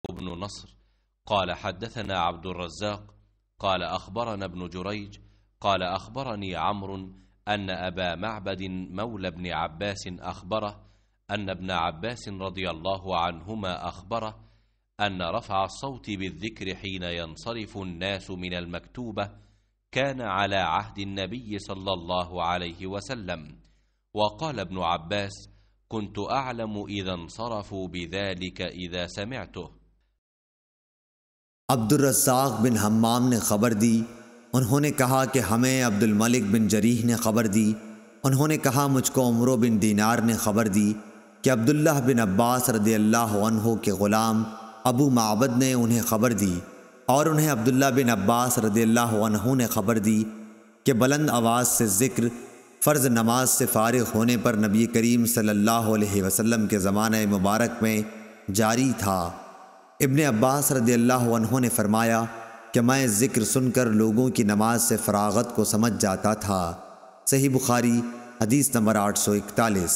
بن نصر قال حدثنا عبد الرزاق قال أخبرنا ابن جريج قال أخبرني عمرو أن أبا معبد مولى بن عباس أخبره أن ابن عباس رضي الله عنهما أخبره أن رفع الصوت بالذكر حين ينصرف الناس من المكتوبة كان على عهد النبي صلى الله عليه وسلم. وقال ابن عباس: كنت أعلم إذا انصرفوا بذلك إذا سمعته. अब्दुर्रज़्ज़ाक़ बिन हम्माम ने ख़बर दी, उन्होंने कहा कि हमें अब्दुल मलिक बिन जरीह ने ख़बर दी, उन्होंने कहा मुझको उमरो बिन दीनार ने ख़बर दी कि अब्दुल्लाह बिन अब्बास रज़ियल्लाहु अन्हु के ग़ुलाम अबू माबद ने उन्हें ख़बर दी और उन्हें अब्दुल्लाह बिन अब्बास रज़ियल्लाहु अन्हु ने ख़बर दी कि बुलंद आवाज़ से ज़िक्र फ़र्ज़ नमाज से फ़ारिग़ होने पर नबी करीम सल्लल्लाहु अलैहि वसल्लम के ज़माने मुबारक में जारी था। इब्ने अब्बास रज़ियल्लाहु अन्हु ने फरमाया कि मैं ज़िक्र सुनकर लोगों की नमाज से फ़राग़त को समझ जाता था। सही बुखारी हदीस नंबर 841।